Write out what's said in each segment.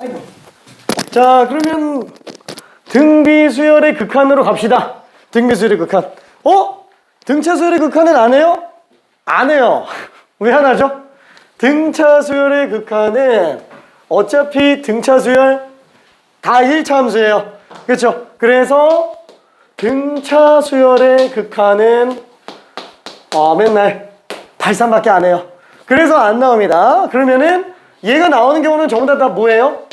아이고. 자, 그러면 등비수열의 극한으로 갑시다. 등비수열의 극한. 등차수열의 극한은 안 해요? 안 해요. 왜 안 하죠? 등차수열의 극한은 어차피 등차수열 다 1차 함수예요. 그렇죠? 그래서 등차수열의 극한은 맨날 발산밖에 안 해요. 그래서 안 나옵니다. 그러면은 얘가 나오는 경우는 전부 다 뭐예요?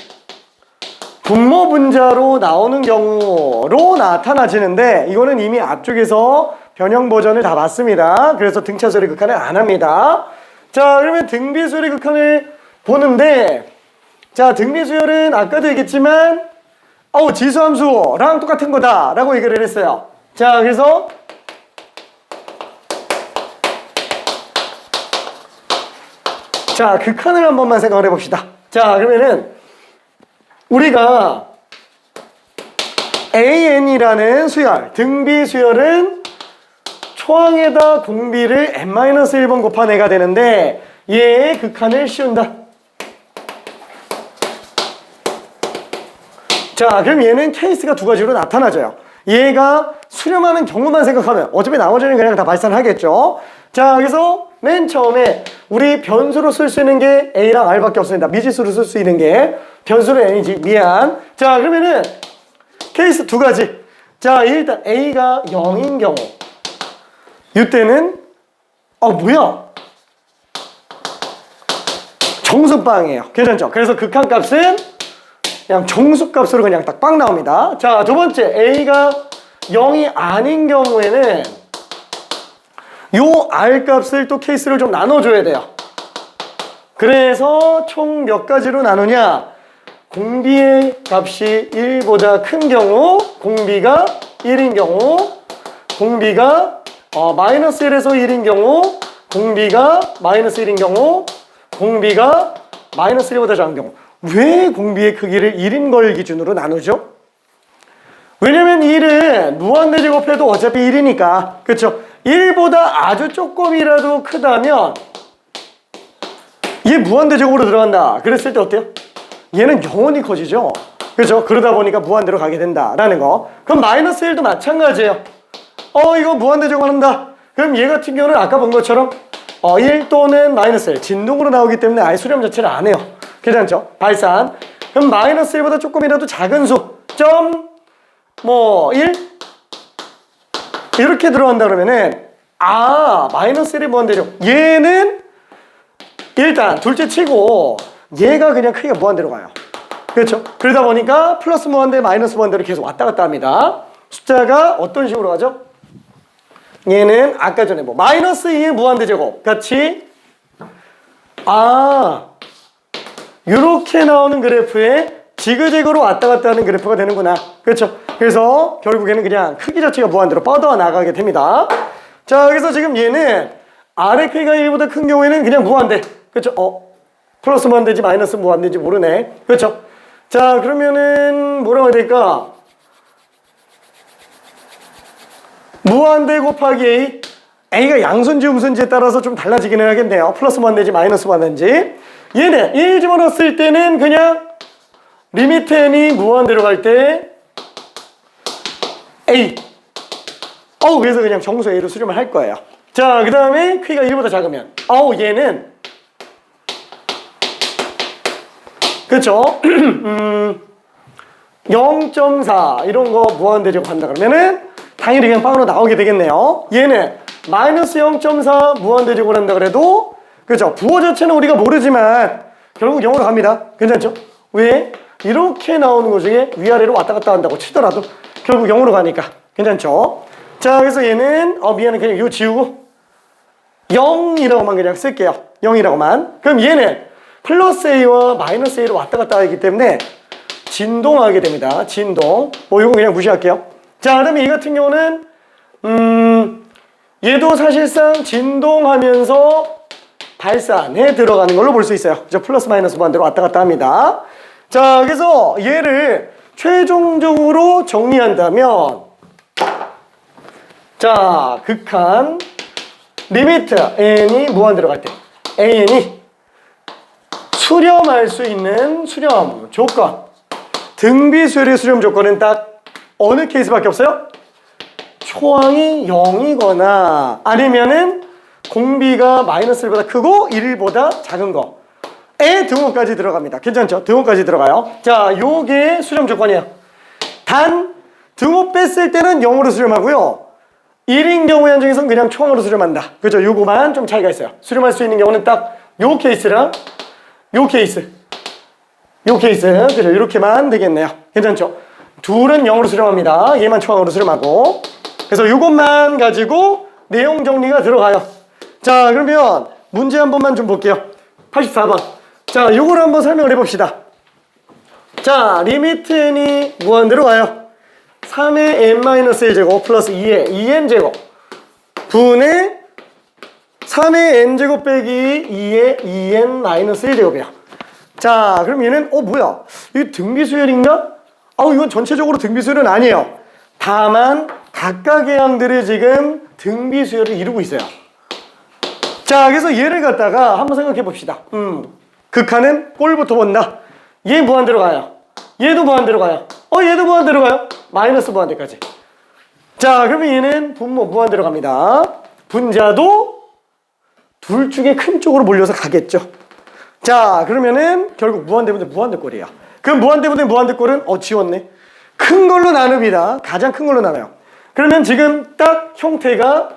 분모 분자로 나오는 경우로 나타나지는데 이거는 이미 앞쪽에서 변형 버전을 다 봤습니다. 그래서 등차수열의 극한을 안 합니다. 자, 그러면 등비수열의 극한을 보는데, 자, 등비수열은 아까도 얘기했지만 지수함수랑 똑같은 거다라고 얘기를 했어요. 자, 그래서 자, 극한을 한 번만 생각을 해봅시다. 자, 그러면은 우리가 AN이라는 수열, 등비수열은 초항에다 공비를 n-1번 곱한 애가 되는데 얘의 극한을 씌운다. 자, 그럼 얘는 케이스가 두 가지로 나타나져요. 얘가 수렴하는 경우만 생각하면 어차피 나머지는 그냥 다 발산하겠죠. 자, 그래서 맨 처음에 우리 변수로 쓸 수 있는 게 A랑 R밖에 없습니다. 미지수로 쓸 수 있는 게 변수로 N이지. 미안. 자, 그러면은 케이스 두 가지. 자, 일단 A가 0인 경우 이때는 뭐야? 정수빵이에요. 괜찮죠? 그래서 극한값은 그냥 정수값으로 그냥 딱 빵 나옵니다. 자, 두 번째 A가 0이 아닌 경우에는 요 R값을 또 케이스를 좀 나눠줘야 돼요. 그래서 총 몇 가지로 나누냐? 공비의 값이 1보다 큰 경우, 공비가 1인 경우, 공비가 마이너스 1에서 1인 경우, 공비가 마이너스 1인 경우, 공비가 마이너스 1보다 작은 경우. 왜 공비의 크기를 1인 걸 기준으로 나누죠? 왜냐면 1은 무한대제곱해도 어차피 1이니까. 그렇죠? 1보다 아주 조금이라도 크다면 얘 무한대제곱으로 들어간다. 그랬을 때 어때요? 얘는 영원히 커지죠? 그렇죠? 그러다 보니까 무한대로 가게 된다라는 거. 그럼 마이너스 1도 마찬가지예요. 이거 무한대제곱 한다. 그럼 얘 같은 경우는 아까 본 것처럼 1 또는 마이너스 1 진동으로 나오기 때문에 아예 수렴 자체를 안 해요. 괜찮죠? 발산. 그럼 마이너스 1보다 조금이라도 작은 수 1 이렇게 들어간다 그러면은 마이너스 1이 무한대제곱. 얘는 일단 둘째 치고 얘가 그냥 크기가 무한대로 가요. 그렇죠? 그러다 보니까 플러스 무한대, 마이너스 무한대로 계속 왔다 갔다 합니다. 숫자가 어떤 식으로 가죠? 얘는 아까 전에 마이너스 2의 무한대제곱 같이 이렇게 나오는 그래프에 지그재그로 왔다 갔다 하는 그래프가 되는구나. 그렇죠? 그래서 결국에는 그냥 크기 자체가 무한대로 뻗어 나가게 됩니다. 자, 그래서 지금 얘는 아래 크기가 1보다 큰 경우에는 그냥 무한대. 그렇죠? 플러스 무한대인지 마이너스 무한대인지 모르네. 그렇죠? 자, 그러면은 뭐라고 해야 될까? 무한대 곱하기 A. A가 양수인지 음수인지에 따라서 좀 달라지기는 하겠네요. 플러스 무한대인지 마이너스 무한대인지. 얘는 1 집어넣었을 때는 그냥 리미트 n이 무한대로 갈 때 A. 그래서 그냥 정수 A로 수렴을 할 거예요. 자, 그 다음에 크기가 1보다 작으면 얘는 그쵸? 0.4 이런 거 무한대제곱 한다 그러면은 당연히 그냥 빵으로 나오게 되겠네요. 얘는 마이너스 0.4 무한대제곱을 한다 그래도 그죠? 부호 자체는 우리가 모르지만 결국 0으로 갑니다. 괜찮죠? 왜? 이렇게 나오는 것 중에 위아래로 왔다 갔다 한다고 치더라도 결국 0으로 가니까 괜찮죠? 자, 그래서 얘는 미안해 그냥 이거 지우고 0이라고만 그냥 쓸게요. 0이라고만. 그럼 얘는 플러스 A와 마이너스 A로 왔다 갔다 하기 때문에 진동하게 됩니다. 진동. 이건 그냥 무시할게요. 자, 그다음에 이 같은 경우는 얘도 사실상 진동하면서 발산에 들어가는 걸로 볼 수 있어요. 그죠? 플러스 마이너스 무한대로 왔다 갔다 합니다. 자, 그래서 얘를 최종적으로 정리한다면 자, 극한 리미트 n이 무한대로 갈 때 AN이 수렴할 수 있는 수렴 조건. 등비 수열의 수렴 조건은 딱 어느 케이스밖에 없어요? 초항이 0이거나 아니면은 공비가 마이너스 1보다 크고 1보다 작은 거에 등호까지 들어갑니다. 괜찮죠? 등호까지 들어가요. 자, 요게 수렴 조건이에요. 단 등호 뺐을 때는 0으로 수렴하고요. 1인 경우의 한정에서는 그냥 초항으로 수렴한다. 그죠? 요거만 좀 차이가 있어요. 수렴할 수 있는 경우는 딱 요 케이스랑 요 케이스. 그죠? 이렇게만 되겠네요. 괜찮죠? 둘은 0으로 수렴합니다. 얘만 초항으로 수렴하고. 그래서 요것만 가지고 내용 정리가 들어가요. 자, 그러면 문제 한 번만 좀 볼게요. 84번. 자, 요걸 한번 설명을 해봅시다. 자, 리미트 n이 무한대로 가요. 3의 n-1제곱 플러스 2의 2n제곱 분의 3의 n제곱 빼기 2의 2n-1제곱이에요. 자, 그럼 얘는 뭐야? 이거 등비수열인가? 이건 전체적으로 등비수열은 아니에요. 다만 각각의 항들이 지금 등비수열을 이루고 있어요. 자, 그래서 얘를 갖다가 한번 생각해 봅시다. 극한은 꼴부터 본다. 얘 무한대로 가요. 얘도 무한대로 가요. 얘도 무한대로 가요. 마이너스 무한대까지. 자, 그러면 얘는 분모 무한대로 갑니다. 분자도 둘 중에 큰 쪽으로 몰려서 가겠죠. 자, 그러면은 결국 무한대분의 무한대꼴이에요. 그럼 무한대분의 무한대꼴은 지웠네. 큰 걸로 나눕니다. 가장 큰 걸로 나눠요. 그러면 지금 딱 형태가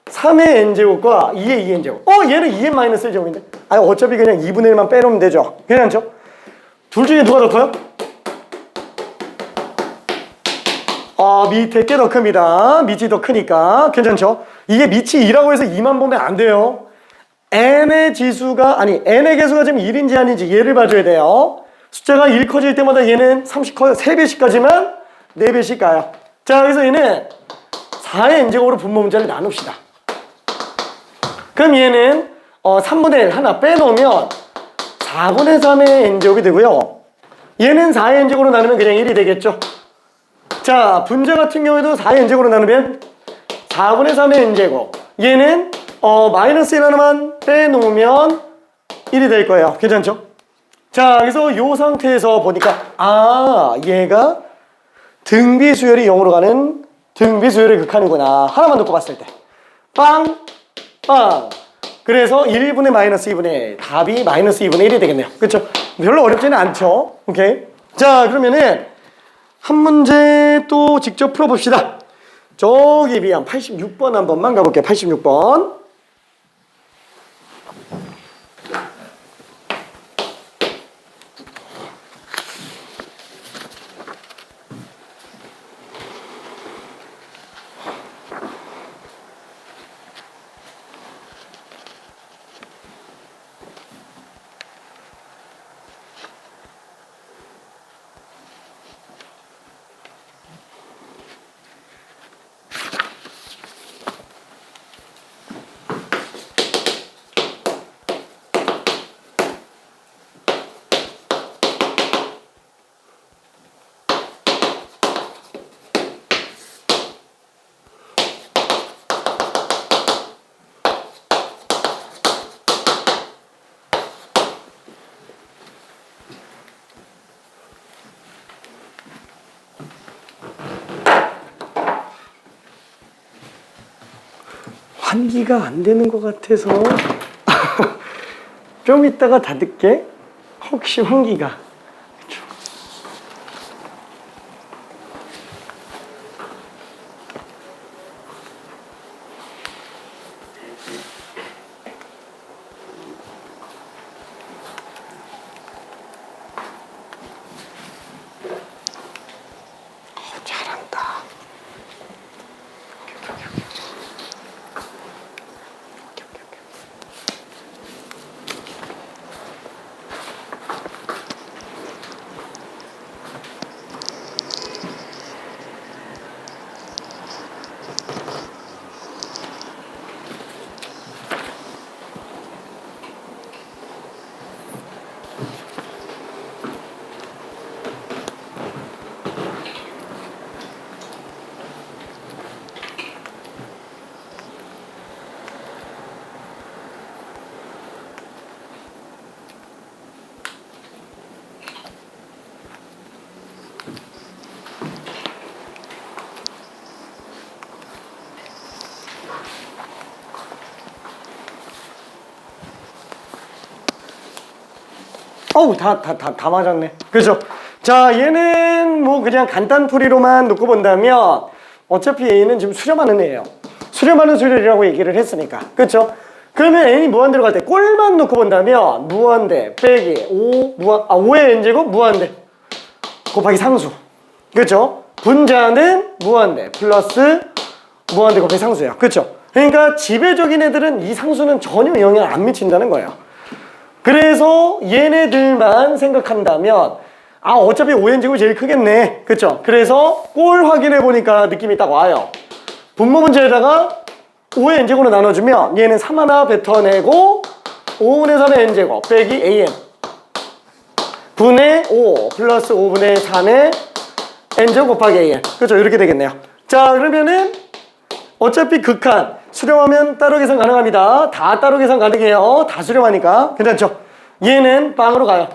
3의 n제곱과 2의 2n제곱. 얘는 2n-1제곱인데. 어차피 그냥 2분의 1만 빼놓으면 되죠. 괜찮죠? 둘 중에 누가 더 커요? 밑에 꽤 더 큽니다. 밑이 더 크니까. 괜찮죠? 이게 밑이 2라고 해서 2만 보면 안 돼요. n의 개수가 지금 1인지 아닌지 얘를 봐줘야 돼요. 숫자가 1 커질 때마다 얘는 30 커요. 3배씩 가지만 4배씩 가요. 자, 그래서 얘는 4의 n제곱으로 분모 문자를 나눕시다. 그럼 얘는 3분의 1 하나 빼놓으면 4분의 3의 n제곱이 되고요. 얘는 4의 n제곱으로 나누면 그냥 1이 되겠죠. 자, 분자 같은 경우에도 4의 n제곱으로 나누면 4분의 3의 n제곱. 얘는 마이너스 1 하나만 빼놓으면 1이 될 거예요. 괜찮죠? 자, 그래서 이 상태에서 보니까 얘가 등비수열이 0으로 가는 등비수열의 극한이구나. 하나만 놓고 봤을 때 빵! 빵! 그래서 1분의 마이너스 2분의 1. 답이 마이너스 2분의 1이 되겠네요. 그렇죠? 별로 어렵지는 않죠. 오케이. 자, 그러면은 한 문제 또 직접 풀어봅시다. 저기 비한 86번 한 번만 가볼게요. 86번. 환기가 안 되는 것 같아서 좀 이따가 닫을게. 혹시 환기가. 그쵸? 잘한다. 어우, 다 맞았네. 그죠? 자, 얘는 뭐 그냥 간단풀이로만 놓고 본다면 어차피 A는 지금 수렴하는 애예요. 수렴하는 수열이라고 얘기를 했으니까. 그쵸? 그러면 N이 무한대로 갈 때 꼴만 놓고 본다면 무한대 빼기 5의 n제곱 무한대 곱하기 상수. 그쵸? 분자는 무한대 플러스 무한대 곱하기 상수예요. 그쵸? 그러니까 지배적인 애들은 이 상수는 전혀 영향을 안 미친다는 거예요. 그래서 얘네들만 생각한다면 어차피 5n제곱이 제일 크겠네. 그쵸? 그래서 꼴 확인해 보니까 느낌이 딱 와요. 분모 문제에다가 5의 n제곱으로 나눠주면 얘는 3 하나 뱉어내고 5분의 3의 n제곱 빼기 an 분의 5 플러스 5분의 3의 n제곱 곱하기 an. 그렇죠? 이렇게 되겠네요. 자, 그러면은 어차피 극한 수렴하면 따로 계산 가능합니다. 다 따로 계산 가능해요. 다 수렴하니까. 괜찮죠? 얘는 빵으로 가요.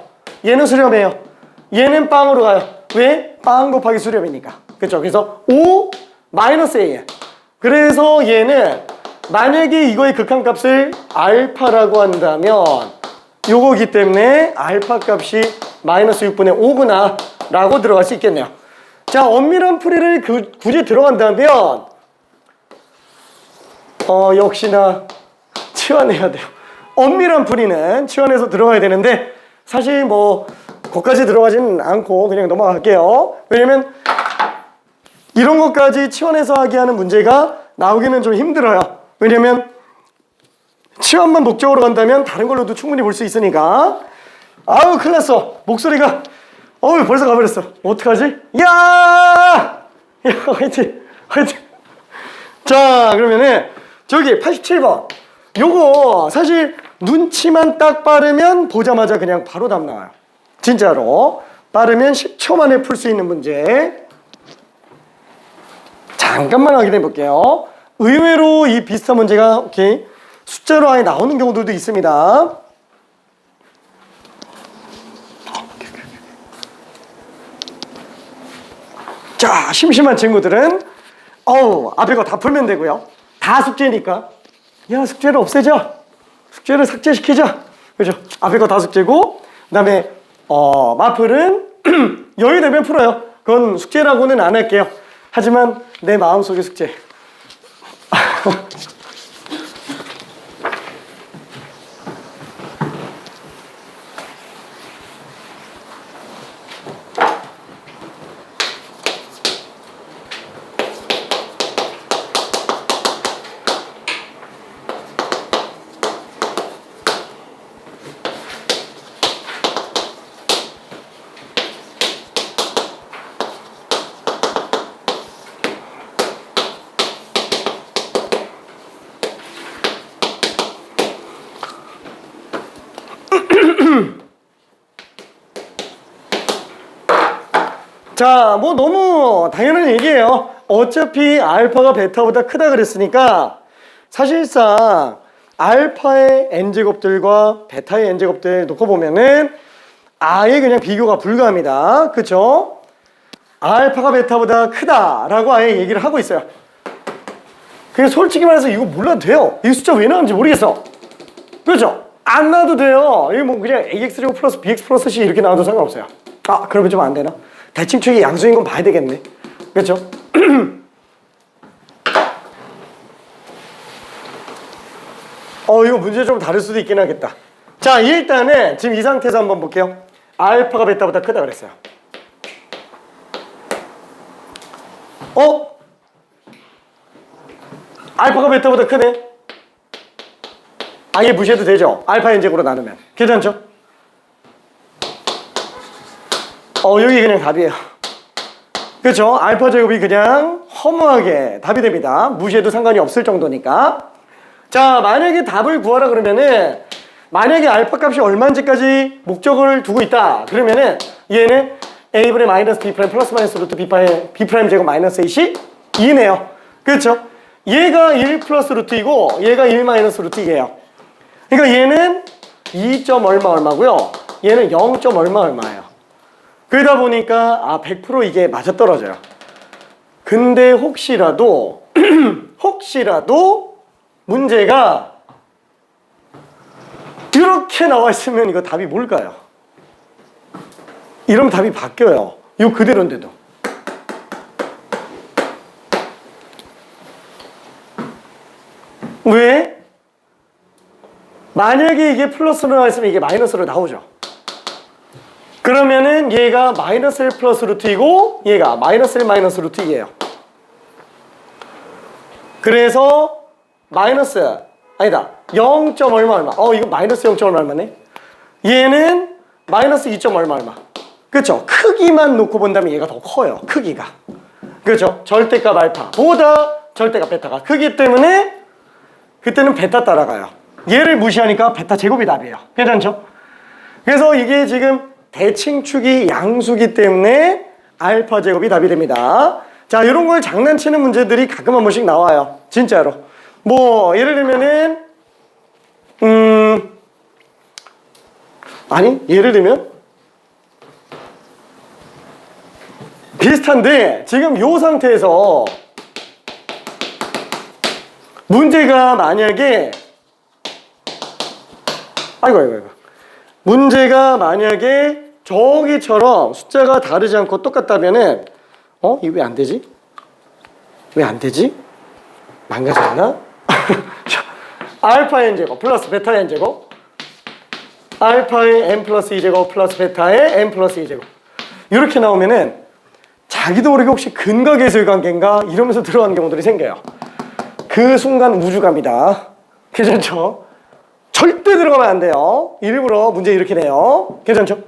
얘는 수렴해요. 얘는 빵으로 가요. 왜? 빵 곱하기 수렴이니까. 그렇죠? 그래서 5 마이너스 an. 그래서 얘는 만약에 이거의 극한값을 알파라고 한다면 요거기 때문에 알파 값이 마이너스 6분의 5구나 라고 들어갈 수 있겠네요. 자, 엄밀한 풀이를 굳이 들어간다면 역시나 치환해야 돼요. 엄밀한 풀이는 치환해서 들어가야 되는데 사실 뭐 거기까지 들어가지는 않고 그냥 넘어갈게요. 왜냐면 이런 것까지 치환해서 하게 하는 문제가 나오기는 좀 힘들어요. 왜냐면 치환만 목적으로 간다면 다른 걸로도 충분히 볼 수 있으니까. 아우, 큰일 났어. 목소리가 벌써 가버렸어. 어떡하지? 야, 화이팅 화이팅. 자, 그러면은 저기 87번 요거 사실 눈치만 딱 빠르면 보자마자 그냥 바로 답 나와요. 진짜로 빠르면 10초 만에 풀 수 있는 문제. 잠깐만 확인해 볼게요. 의외로 이 비슷한 문제가 숫자로 아예 나오는 경우들도 있습니다. 자, 심심한 친구들은 앞에 거 다 풀면 되고요. 다 숙제니까 야, 숙제를 없애자. 숙제를 삭제시키자. 그죠? 앞에 거 다 숙제고 그 다음에 마플은 여유되면 풀어요. 그건 숙제라고는 안 할게요. 하지만 내 마음속의 숙제. 자, 뭐 너무 당연한 얘기예요. 어차피 알파가 베타보다 크다 그랬으니까 사실상 알파의 n제곱들과 베타의 n제곱들 놓고 보면은 아예 그냥 비교가 불가합니다. 그쵸? 알파가 베타보다 크다라고 아예 얘기를 하고 있어요. 그냥 솔직히 말해서 이거 몰라도 돼요. 이 숫자 왜 나왔는지 모르겠어. 그렇죠? 안 나와도 돼요. 이거 뭐 그냥 AX 제곱 플러스 BX 플러스 C 이렇게 나와도 상관없어요. 그러면 좀 안 되나? 대칭 축이 양수인 건 봐야 되겠네. 그렇죠? 이거 문제 좀 다를 수도 있긴 하겠다. 자, 일단은 지금 이 상태에서 한번 볼게요. 알파가 베타보다 크다 그랬어요. 알파가 베타보다 크네. 아예 무시해도 되죠? 알파 n제곱으로 나누면. 괜찮죠? 여기 그냥 답이에요. 그렇죠? 알파 제곱이 그냥 허무하게 답이 됩니다. 무시해도 상관이 없을 정도니까. 자, 만약에 답을 구하라 그러면은 만약에 알파 값이 얼마인지까지 목적을 두고 있다 그러면은 얘는 a분의 마이너스 b 프라임 플러스 마이너스 루트 b 프라임 제곱 마이너스 ac 2네요. 그렇죠? 얘가 1 플러스 루트이고 얘가 1 마이너스 루트이에요. 그러니까 얘는 2. 얼마고요. 얘는 0. 얼마예요. 그러다 보니까 100% 이게 맞아떨어져요. 근데 혹시라도 문제가 이렇게 나와 있으면 이거 답이 뭘까요? 이러면 답이 바뀌어요. 이거 그대로인데도. 왜? 만약에 이게 플러스로 나왔으면 이게 마이너스로 나오죠. 그러면은 얘가 마이너스 1 플러스 루트 2고 얘가 마이너스 1 마이너스 루트 2예요. 그래서 마이너스 아니다 0. 얼마 이거 마이너스 0. 얼마네. 얘는 마이너스 2. 얼마 그쵸? 크기만 놓고 본다면 얘가 더 커요. 크기가. 그죠? 절대값 알파보다 절대값 베타가 크기 때문에 그때는 베타 따라가요. 얘를 무시하니까 베타 제곱이 답이에요. 괜찮죠? 그래서 이게 지금 대칭축이 양수기 때문에 알파 제곱이 답이 됩니다. 자, 이런 걸 장난치는 문제들이 가끔 한 번씩 나와요. 진짜로. 뭐 예를 들면은 예를 들면 비슷한데 지금 요 상태에서 문제가 만약에 문제가 만약에 저기처럼 숫자가 다르지 않고 똑같다면은 이거 왜 안 되지? 왜 안 되지? 망가졌나? 알파의 n제곱 플러스 베타의 n제곱 알파의 n 플러스 2제곱 플러스 베타의 n 플러스 2제곱 이렇게 나오면은 자기도 모르게 혹시 근각계수의 관계인가 이러면서 들어가는 경우들이 생겨요. 그 순간 우주갑니다. 괜찮죠? 절대 들어가면 안 돼요. 일부러 문제 이렇게 내요. 괜찮죠?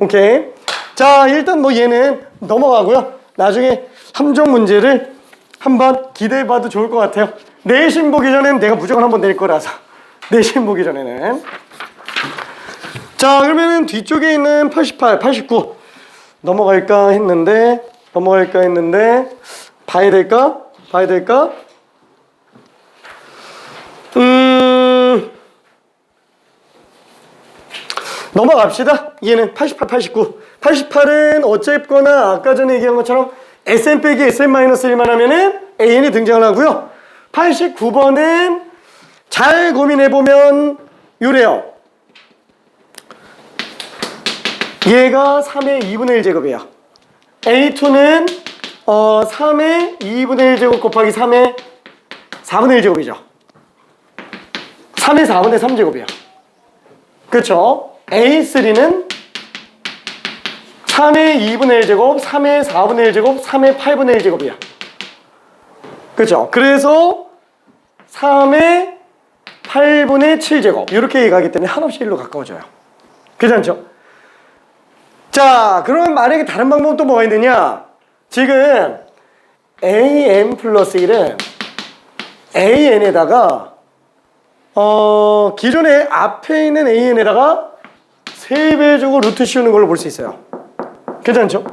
오케이. 자, 일단 뭐 얘는 넘어가고요. 나중에 함정 문제를 한번 기대해봐도 좋을 것 같아요. 내신 보기 전에는 내가 무조건 한번 낼 거라서. 내신 보기 전에는. 자, 그러면은 뒤쪽에 있는 88, 89 넘어갈까 했는데 봐야 될까? 넘어갑시다. 얘는 88, 89. 88은 어쨌거나 아까 전에 얘기한 것처럼 Sn 빼기 Sn-1만 하면은 AN이 등장을 하고요. 89번은 잘 고민해보면 요래요. 얘가 3의 2분의 1제곱이에요. A2는 3의 2분의 1제곱 곱하기 3의 4분의 1제곱이죠. 3의 4분의 3제곱이에요. 그쵸? A3는 3의 2분의 1제곱, 3의 4분의 1제곱, 3의 8분의 1제곱이야. 그쵸? 그래서 3의 8분의 7제곱 이렇게 가기 때문에 한없이 1로 가까워져요. 괜찮죠? 자, 그러면 만약에 다른 방법은 또 뭐가 있느냐? 지금 AN 플러스 1은 AN에다가 기존에 앞에 있는 AN에다가 3배 주고 루트 씌우는 걸로 볼 수 있어요. 괜찮죠?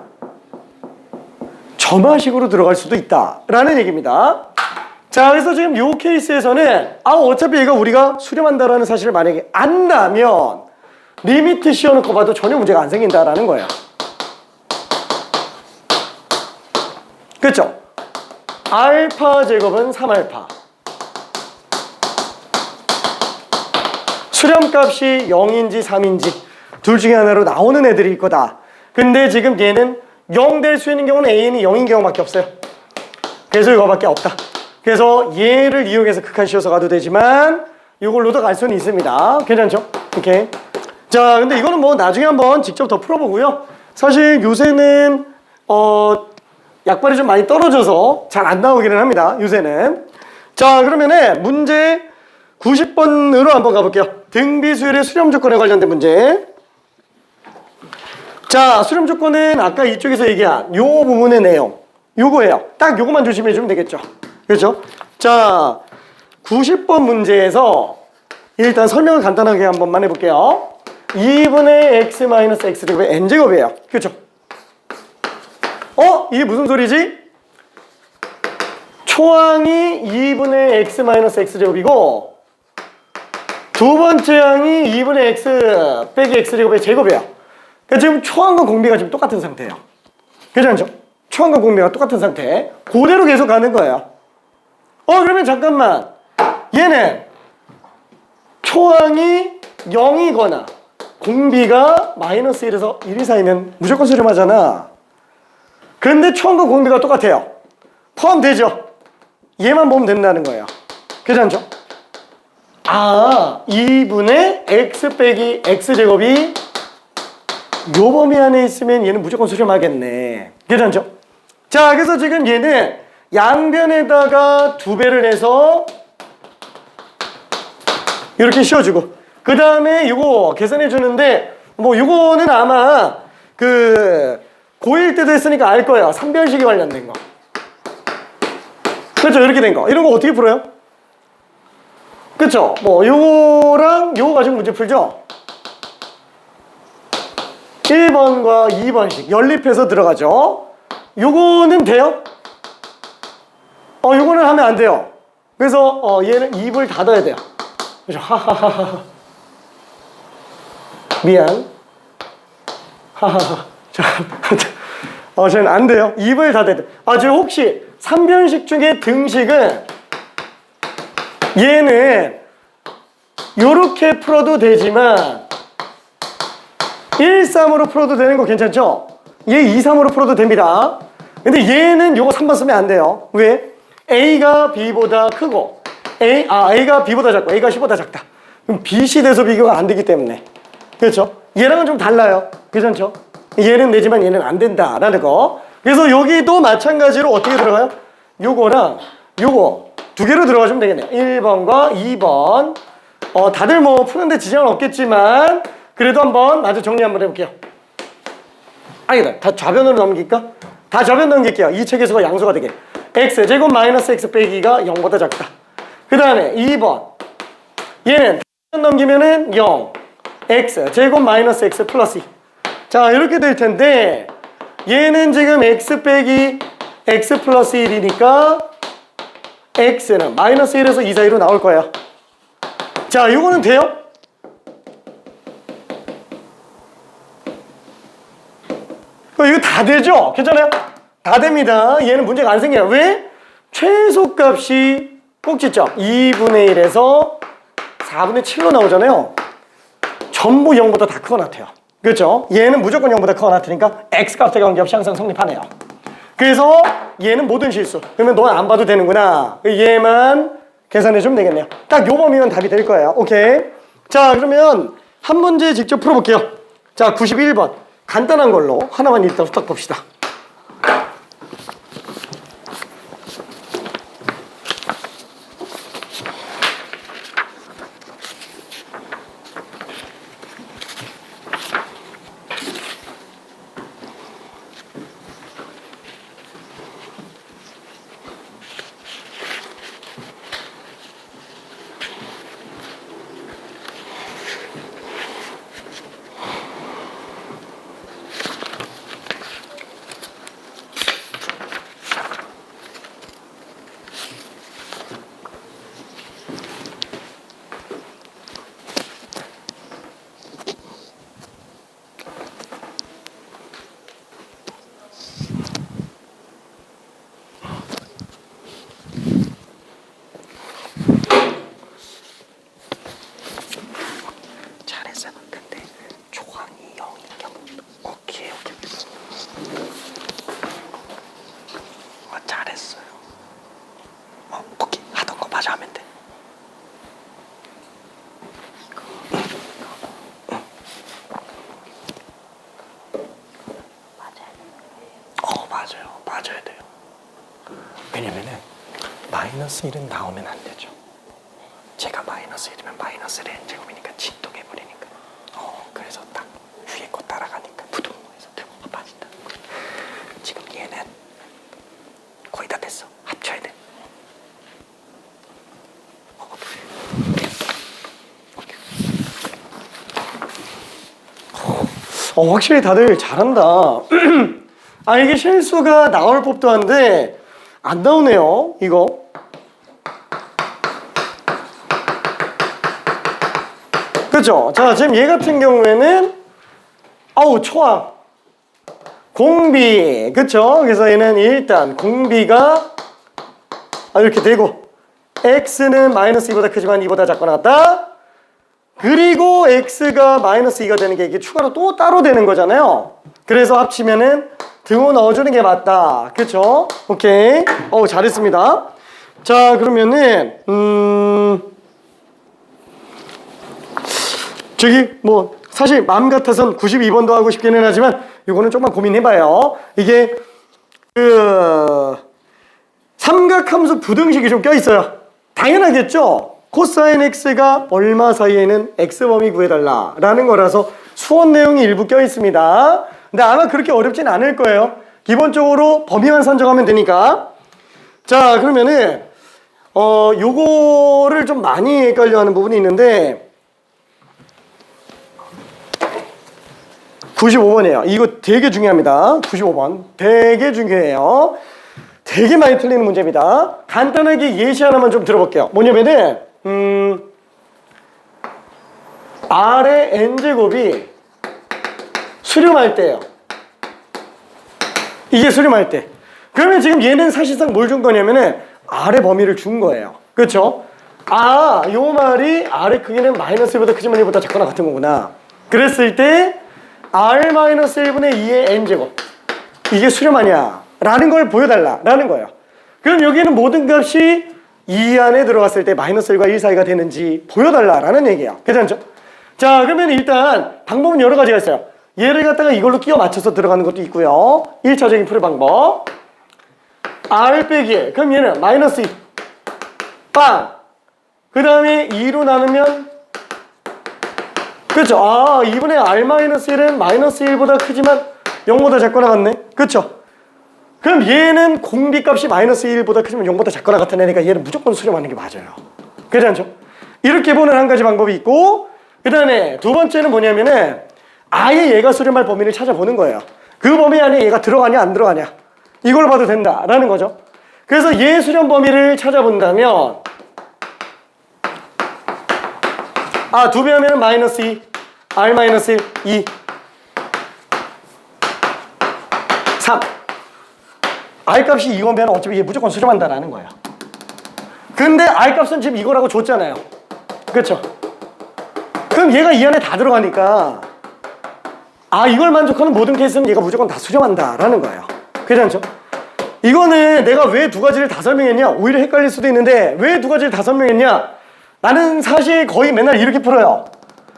점화식으로 들어갈 수도 있다라는 얘기입니다. 자, 그래서 지금 이 케이스에서는 어차피 얘가 우리가 수렴한다라는 사실을 만약에 안다면 리미트 씌워놓고 봐도 전혀 문제가 안 생긴다라는 거예요. 그렇죠? 알파 제곱은 3알파. 수렴값이 0인지 3인지 둘 중에 하나로 나오는 애들일 거다. 근데 지금 얘는 0 될 수 있는 경우는 AN이 0인 경우밖에 없어요. 그래서 이거밖에 없다. 그래서 얘를 이용해서 극한 씌워서 가도 되지만 이걸로도 갈 수는 있습니다. 괜찮죠? 오케이. 자, 근데 이거는 뭐 나중에 한번 직접 더 풀어보고요. 사실 요새는 약발이 좀 많이 떨어져서 잘 안 나오기는 합니다. 요새는. 자, 그러면은 문제 90번으로 한번 가볼게요. 등비수열의 수렴 조건에 관련된 문제. 자, 수렴 조건은 아까 이쪽에서 얘기한 요 부분의 내용 요거예요. 딱 요거만 조심해 주면 되겠죠. 그렇죠? 자, 90번 문제에서 일단 설명을 간단하게 한 번만 해볼게요. 2분의 x 마이너스 x제곱의 n제곱이에요. 그렇죠? 이게 무슨 소리지? 초항이 2분의 x 마이너스 x제곱이고 두 번째 항이 2분의 x 빼기 x제곱의 제곱이에요. 그러니까 지금 초항과 공비가 지금 똑같은 상태예요. 괜찮죠? 초항과 공비가 똑같은 상태. 그대로 계속 가는 거예요. 그러면 잠깐만. 얘는 초항이 0이거나 공비가 마이너스 1에서 1 이상이면 무조건 수렴하잖아. 근데 초항과 공비가 똑같아요. 포함되죠? 얘만 보면 된다는 거예요. 괜찮죠? 2분의 x 빼기 x제곱이 요 범위 안에 있으면 얘는 무조건 수렴하겠네. 괜찮죠? 자, 그래서 지금 얘는 양변에다가 2배를 해서 이렇게 씌워주고, 그 다음에 이거 계산해 주는데, 뭐 이거는 아마 고1 때도 했으니까 알 거예요. 3변식이 관련된 거. 그렇죠? 이렇게 된 거. 이런 거 어떻게 풀어요? 그쵸? 뭐 요거랑 요거 가지고 문제 풀죠? 1번과 2번씩 연립해서 들어가죠. 요거는 돼요? 요거는 하면 안 돼요. 그래서 얘는 입을 닫아야 돼요. 그죠? 하하하하. 미안. 하하하. 저는 안 돼요. 입을 닫아야 돼. 저 혹시 3변식 중에 등식은 얘는 요렇게 풀어도 되지만 1, 3으로 풀어도 되는 거 괜찮죠? 얘 2, 3으로 풀어도 됩니다. 근데 얘는 요거 3번 쓰면 안 돼요. 왜? A가 B보다 크고 A가 B보다 작고 A가 C보다 작다. 그럼 BC 대소 비교가 안 되기 때문에. 그렇죠? 얘랑은 좀 달라요. 괜찮죠? 얘는 되지만 얘는 안 된다라는 거. 그래서 여기도 마찬가지로 어떻게 들어가요? 요거랑 요거 두 개로 들어가시면 되겠네요. 1번과 2번. 다들 뭐 푸는데 지장은 없겠지만 그래도 한번 마저 정리 한번 해볼게요. 아니다. 다 좌변으로 넘길까? 다 좌변 넘길게요. 이 책에서가 양수가 되게. x제곱 마이너스 x 빼기가 0보다 작다. 그 다음에 2번. 얘는 좌변 넘기면은 0. x제곱 마이너스 x 플러스 2. 자, 이렇게 될 텐데 얘는 지금 x 빼기 x 플러스 1이니까 x는 마이너스 1에서 2 사이로 나올 거예요. 자, 이거는 돼요? 이거 다 되죠? 괜찮아요? 다 됩니다. 얘는 문제가 안 생겨요. 왜? 최소값이 꼭지점 2분의 1에서 4분의 7로 나오잖아요. 전부 0보다 다 크거나 같아요. 그렇죠? 얘는 무조건 0보다 크거나 같으니까 x값에 관계없이 항상 성립하네요. 그래서 얘는 모든 실수. 그러면 넌 안 봐도 되는구나. 얘만 계산해주면 되겠네요. 딱 요 범위면 답이 될 거예요. 오케이. 자, 그러면 한 문제 직접 풀어볼게요. 자, 91번. 간단한 걸로 하나만 일단 후딱 봅시다. 맞아야 돼요. 왜냐면은 마이너스 1은 나오면 안 되죠. 제가 마이너스 1이면 마이너스 n 제곱이니까 진동해버리니까. 그래서 딱 위에 거 따라가니까 부등호에서 등호가 빠진다. 지금 얘는 거의 다 됐어. 합쳐야 돼. 확실히 다들 잘한다. 이게 실수가 나올 법도 한데 안 나오네요. 이거. 그렇죠? 자, 지금 얘 같은 경우에는 초항 공비, 그렇죠? 그래서 얘는 일단 공비가 이렇게 되고 x는 마이너스 2보다 크지만 2보다 작거나 같다. 그리고 x가 마이너스 2가 되는 게 이게 추가로 또 따로 되는 거잖아요. 그래서 합치면은 등호 넣어주는 게 맞다. 그쵸? 오케이. 잘했습니다. 자, 그러면은 저기 뭐 사실 마음 같아선 92번도 하고 싶기는 하지만 이거는 조금만 고민해봐요. 이게 그 삼각함수 부등식이 좀 껴있어요. 당연하겠죠? 코사인 x가 얼마 사이에는 x범위 구해달라 라는 거라서 수원 내용이 일부 껴있습니다. 근데 아마 그렇게 어렵진 않을 거예요. 기본적으로 범위만 산정하면 되니까. 자, 그러면은 요거를 좀 많이 헷갈려 하는 부분이 있는데 95번이에요. 이거 되게 중요합니다. 95번. 되게 중요해요. 되게 많이 틀리는 문제입니다. 간단하게 예시 하나만 좀 들어볼게요. 뭐냐면은 R의 n제곱이 수렴할 때예요. 이게 수렴할 때. 그러면 지금 얘는 사실상 뭘 준 거냐면은 R의 범위를 준 거예요. 그렇죠? 요 말이 R의 크기는 마이너스 1보다 크지만 1보다 작거나 같은 거구나. 그랬을 때 R-1분의 2의 n제곱 이게 수렴하냐 라는 걸 보여달라 라는 거예요. 그럼 여기에는 모든 값이 2 안에 들어갔을 때 마이너스 1과 1 사이가 되는지 보여달라 라는 얘기예요. 괜찮죠? 자, 그러면 일단 방법은 여러 가지가 있어요. 얘를 갖다가 이걸로 끼워 맞춰서 들어가는 것도 있고요. 1차적인 풀이 방법 R 빼기 1 그럼 얘는 마이너스 2 빵! 그 다음에 2로 나누면 그렇죠? 2분의 R-1은 마이너스 1보다 크지만 0보다 작거나 같네. 그렇죠? 그럼 얘는 공비값이 마이너스 1보다 크지만 0보다 작거나 같은 애니까 얘는 무조건 수렴하는 게 맞아요. 그렇지 않죠? 이렇게 보는 한 가지 방법이 있고 그 다음에 두 번째는 뭐냐면은 아예 얘가 수렴할 범위를 찾아보는 거예요. 그 범위 안에 얘가 들어가냐 안 들어가냐 이걸 봐도 된다라는 거죠. 그래서 얘 수렴 범위를 찾아본다면 2배 하면 마이너스 2 R-1 2 3 R값이 이거면 어차피 얘 무조건 수렴한다라는 거예요. 근데 R값은 지금 이거라고 줬잖아요. 그렇죠? 그럼 얘가 이 안에 다 들어가니까 이걸 만족하는 모든 케이스는 얘가 무조건 다 수렴한다라는 거예요. 괜찮죠? 이거는 내가 왜 두 가지를 다 설명했냐 오히려 헷갈릴 수도 있는데 왜 두 가지를 다 설명했냐 나는 사실 거의 맨날 이렇게 풀어요.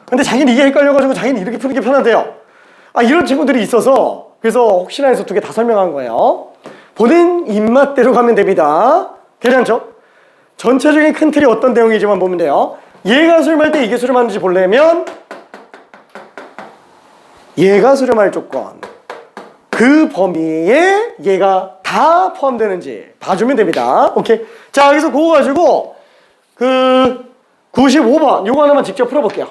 근데 자기는 이게 헷갈려가지고 자기는 이렇게 푸는 게 편하대요. 이런 친구들이 있어서 그래서 혹시나 해서 두 개 다 설명한 거예요. 본인 입맛대로 가면 됩니다. 괜찮죠? 전체적인 큰 틀이 어떤 내용이지만 보면 돼요. 얘가 수렴할 때 이게 수렴하는지 보려면 얘가 수렴할 조건 그 범위에 얘가 다 포함되는지 봐주면 됩니다. 오케이. 자, 여기서 그거 가지고 95번 요거 하나만 직접 풀어볼게요.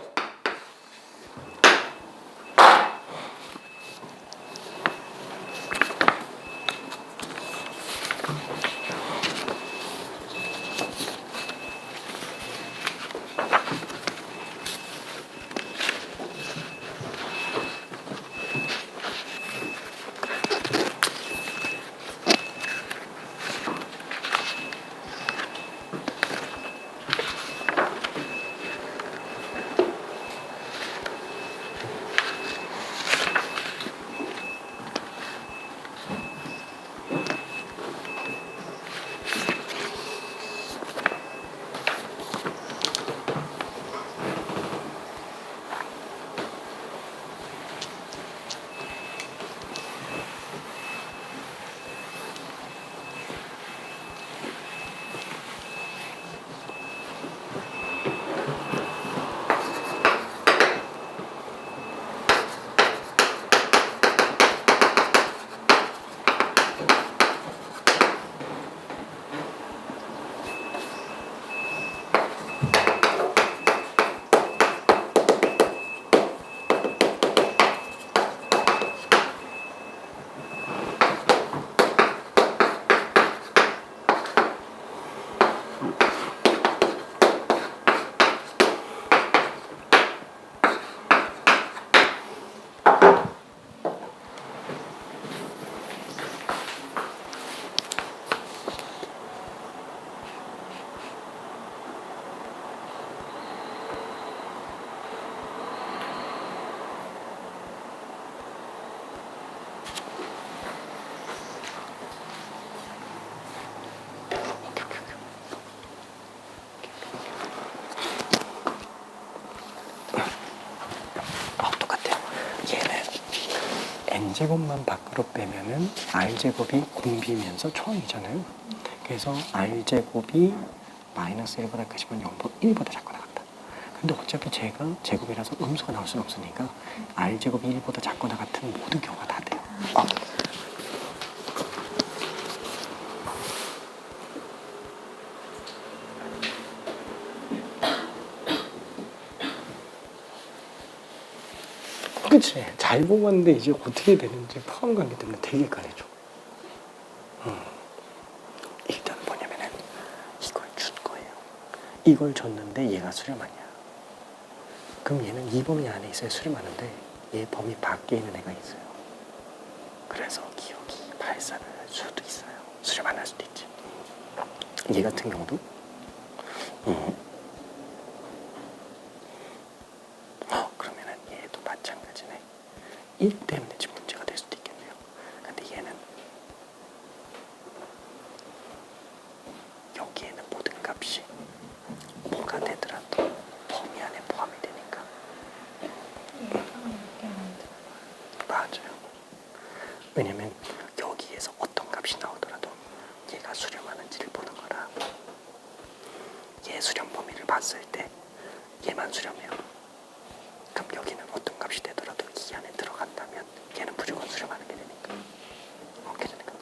똑같아요. 얘는 n제곱만 밖으로 빼면은 r제곱이 공비면서 초항이잖아요. 그래서 r제곱이 마이너스 1보다 크지만 1보다 작고 나갔다. 근데 어차피 제가 제곱이라서 음수가 나올 수는 없으니까 r제곱이 1보다 작거나 같은 모든 경우가 다 돼요. 그치? 잘 보고 왔는데 이제 어떻게 되는지 포함관계 때문에 되게 헷갈리죠. 일단 뭐냐면은 이걸 준 거예요. 이걸 줬는데 얘가 수렴하냐. 그럼 얘는 이 범위 안에 있어야 수렴하는데 얘 범위 밖에 있는 애가 있어요. 그래서 기억이 발산을 할 수도 있어요. 수렴 안 할 수도 있지. 얘 같은 경우도 그러면은 얘도 마찬가지네. 1 때문에 지금 문제가 될 수도 있겠네요. 근데 얘는 여기에는 모든 값이 뭐가 되더라도 범위 안에 포함이 되니까. 맞아요. 왜냐면 여기에서 어떤 값이 나오더라도 얘가 수렴하는지를 보는 거라. 얘 수렴 범위를 봤을 때 얘만 수렴해요. 그럼 여기는 어떤 값이 되더라도 이 안에 들어간다면 얘는 무조건 수렴하는 게 되니까. 어떻게 되니까.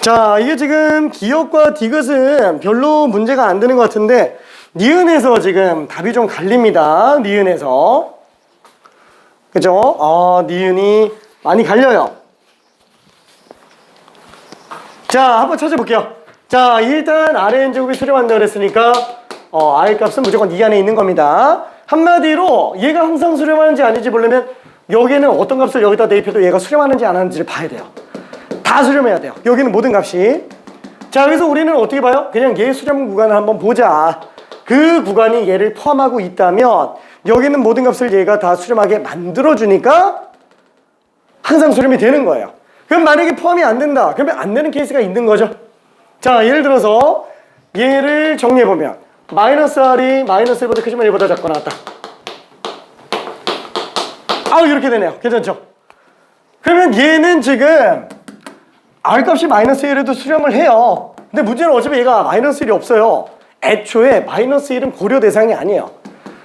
자, 이게 지금 기억과 디귿은 별로 문제가 안 되는 것 같은데 니은에서 지금 답이 좀 갈립니다. 니은에서. 그죠? 니은이 많이 갈려요. 자, 한번 찾아볼게요. 자, 일단 RN제곱이 수렴한다 그랬으니까 R 값은 무조건 이 안에 있는 겁니다. 한마디로 얘가 항상 수렴하는지 아닌지 보려면 여기는 어떤 값을 여기다 대입해도 얘가 수렴하는지 안 하는지를 봐야 돼요. 다 수렴해야 돼요. 여기는 모든 값이. 자, 그래서 우리는 어떻게 봐요? 그냥 얘 수렴 구간을 한번 보자. 그 구간이 얘를 포함하고 있다면 여기는 모든 값을 얘가 다 수렴하게 만들어주니까 항상 수렴이 되는 거예요. 그럼 만약에 포함이 안 된다. 그러면 안 되는 케이스가 있는 거죠. 자, 예를 들어서 얘를 정리해보면 마이너스 R이 마이너스 1보다 크지만 1보다 작거나 같다. 이렇게 되네요. 괜찮죠? 그러면 얘는 지금 R값이 마이너스 1에도 수렴을 해요. 근데 문제는 어차피 얘가 마이너스 1이 없어요. 애초에 마이너스 1은 고려 대상이 아니에요.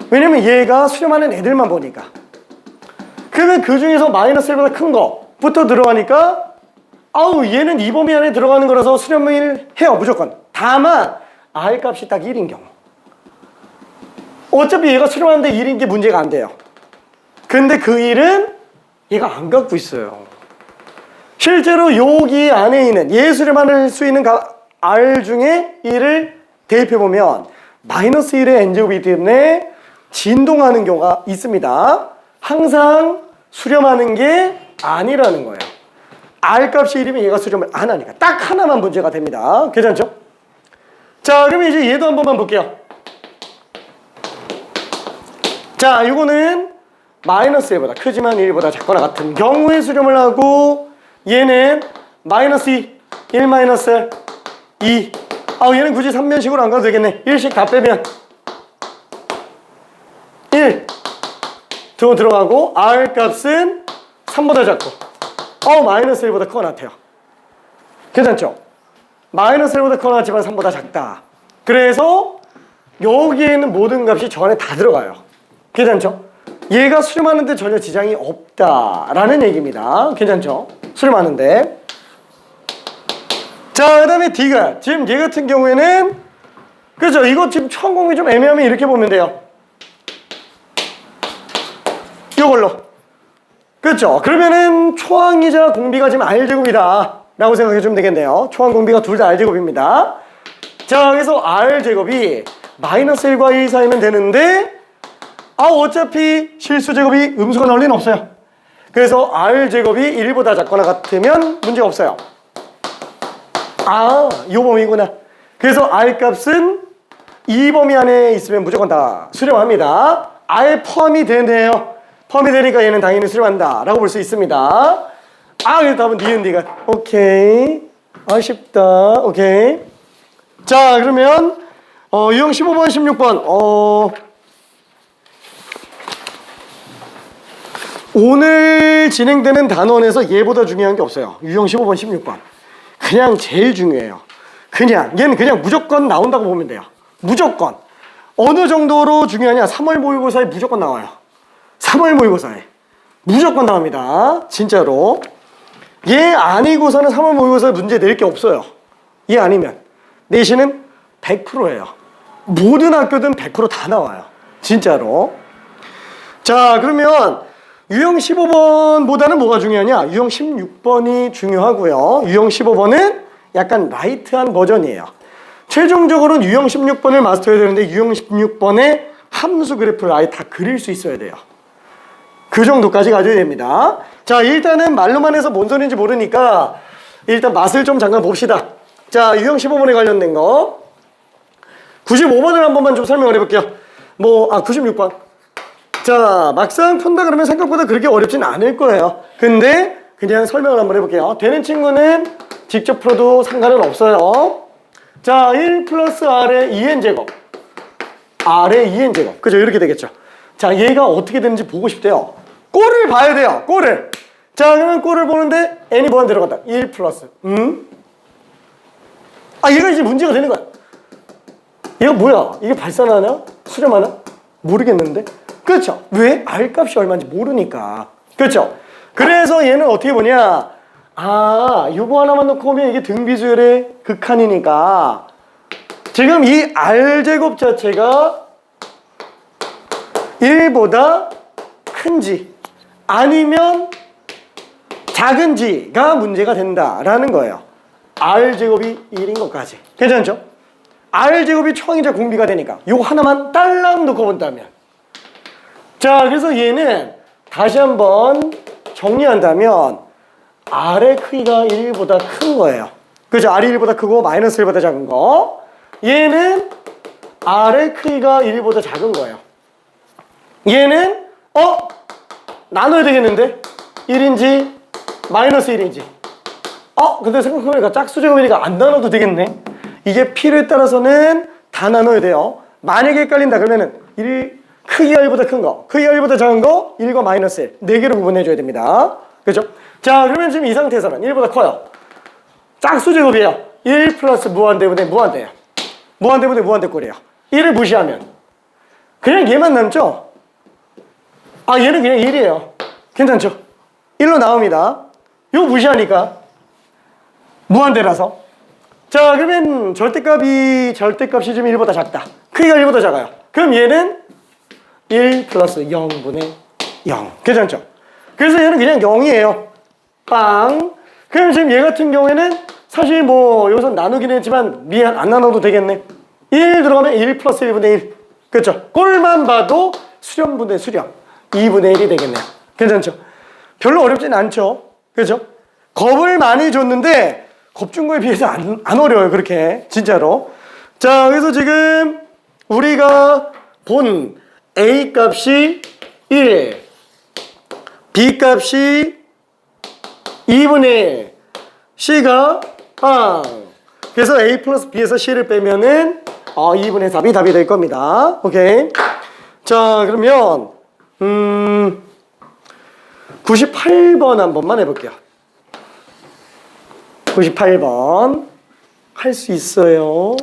왜냐면 얘가 수렴하는 애들만 보니까. 그러면 그 중에서 마이너스 1보다 큰 거부터 들어가니까 얘는 이 범위 안에 들어가는 거라서 수렴을 해요. 무조건. 다만 R값이 딱 1인 경우. 어차피 얘가 수렴하는데 1인 게 문제가 안 돼요. 근데 그 1은 얘가 안 갖고 있어요. 실제로 여기 안에 있는 얘 수렴할 수 있는 R 중에 1을 대입해보면 마이너스 1의 n제곱이기 때문에 진동하는 경우가 있습니다. 항상 수렴하는 게 아니라는 거예요. R값이 1이면 얘가 수렴을 안 하니까 딱 하나만 문제가 됩니다. 괜찮죠? 자, 그러면 이제 얘도 한 번만 볼게요. 자, 이거는 마이너스 1보다 크지만 1보다 작거나 같은 경우에 수렴을 하고 얘는 마이너스 2, 1 마이너스 2. 얘는 굳이 3변식으로 안 가도 되겠네. 1씩 다 빼면 1 들어가고 R 값은 3보다 작고 마이너스 1보다 크거나 같아요. 괜찮죠? 마이너스 1보다 크거나 같지만 3보다 작다. 그래서 여기에 있는 모든 값이 저 안에 다 들어가요. 괜찮죠? 얘가 수렴하는데 전혀 지장이 없다라는 얘기입니다. 괜찮죠? 수렴하는데. 자, 그 다음에 D가 지금 얘 같은 경우에는 그죠? 이거 지금 초항공비 좀 애매하면 이렇게 보면 돼요. 이걸로. 그렇죠? 그러면은 초항이자 공비가 지금 R제곱이다 라고 생각해 주면 되겠네요. 초항 공비가 둘 다 R제곱입니다. 자, 그래서 R제곱이 마이너스 1과 1 사이면 되는데 어차피 실수제곱이 음수가 나올 리는 없어요. 그래서 R제곱이 1보다 작거나 같으면 문제 없어요. 이 범위구나. 그래서 R값은 이 범위 안에 있으면 무조건 다 수렴합니다. R 포함이 되네요. 포함이 되니까 얘는 당연히 수렴한다 라고 볼 수 있습니다. 그래서 답은 니은디가. 오케이. 아쉽다. 오케이. 자, 그러면 유형 15번, 16번. 오늘 진행되는 단원에서 얘보다 중요한 게 없어요. 유형 15번, 16번. 그냥 제일 중요해요. 얘는 그냥 무조건 나온다고 보면 돼요. 무조건. 어느 정도로 중요하냐? 3월 모의고사에 무조건 나와요. 3월 모의고사에. 무조건 나옵니다. 진짜로. 얘 아니고서는 3월 모의고사에 문제 낼 게 없어요. 얘 아니면. 내신은 100%예요. 모든 학교든 100% 다 나와요. 진짜로. 자, 그러면 유형 15번보다는 뭐가 중요하냐? 유형 16번이 중요하고요. 유형 15번은 약간 라이트한 버전이에요. 최종적으로는 유형 16번을 마스터해야 되는데 유형 16번의 함수 그래프를 아예 다 그릴 수 있어야 돼요. 그 정도까지 가져야 됩니다. 자, 일단은 말로만 해서 뭔 소리인지 모르니까 일단 맛을 좀 잠깐 봅시다. 자, 유형 15번에 관련된 거 95번을 한 번만 좀 설명을 해볼게요. 96번. 자, 막상 푼다 그러면 생각보다 그렇게 어렵진 않을 거예요. 근데 그냥 설명을 한번 해볼게요. 되는 친구는 직접 풀어도 상관은 없어요. 자, 1 플러스 R의 2n제곱. R의 2n제곱. 그죠? 이렇게 되겠죠. 자, 얘가 어떻게 되는지 보고 싶대요. 꼴을 봐야 돼요. 꼴을. 자, 그러면 꼴을 보는데 n이 뭐가 들어간다. 1 플러스. 얘가 이제 문제가 되는 거야. 얘가 뭐야? 이게 발산하냐? 수렴하나? 모르겠는데. 그렇죠? 왜? R 값이 얼마인지 모르니까. 그렇죠? 그래서 얘는 어떻게 보냐? 요거 하나만 놓고 보면 이게 등비수열의 극한이니까 지금 이 R제곱 자체가 1보다 큰지 아니면 작은지가 문제가 된다라는 거예요. R제곱이 1인 것까지. 괜찮죠? R제곱이 초항이자 공비가 되니까 요거 하나만 딸랑 놓고 본다면 자, 그래서 얘는 다시 한번 정리한다면 R의 크기가 1보다 큰 거예요. 그죠? R이 1보다 크고 마이너스 1보다 작은 거. 얘는 R의 크기가 1보다 작은 거예요. 얘는 나눠야 되겠는데? 1인지 마이너스 1인지. 근데 생각해보니까 짝수제곱이니까 안 나눠도 되겠네. 이게 필요에 따라서는 다 나눠야 돼요. 만약에 헷갈린다 그러면은 크기가 1보다 큰 거, 크기가 1보다 작은 거, 1과 마이너스 1. 4개로 구분해줘야 됩니다. 그죠? 자, 그러면 지금 이 상태에서는 1보다 커요. 짝수제곱이에요. 1 플러스 무한대분의 무한대예요. 무한대분의 무한대꼴이에요. 1을 무시하면 그냥 얘만 남죠? 얘는 그냥 1이에요. 괜찮죠? 1로 나옵니다. 요 무시하니까 무한대라서. 자, 그러면 절대값이 지금 1보다 작다. 크기가 1보다 작아요. 그럼 얘는 1 플러스 0분의 0. 괜찮죠? 그래서 얘는 그냥 0이에요. 빵. 그럼 지금 얘 같은 경우에는 사실 여기서 나누긴 했지만 미안 안 나눠도 되겠네. 1 들어가면 1 플러스 1분의 1. 그렇죠? 꼴만 봐도 수렴분의 수렴 2분의 1이 되겠네요. 괜찮죠? 별로 어렵진 않죠? 그렇죠? 겁을 많이 줬는데 겁 준 거에 비해서 안 어려워요. 그렇게 진짜로. 자, 그래서 지금 우리가 본 A 값이 1, B 값이 2분의 1, C가 빵. 그래서 A 플러스 B에서 C를 빼면은 2분의 4이 답이 될 겁니다. 오케이. 자, 그러면 98번 한 번만 해볼게요. 98번 할 수 있어요.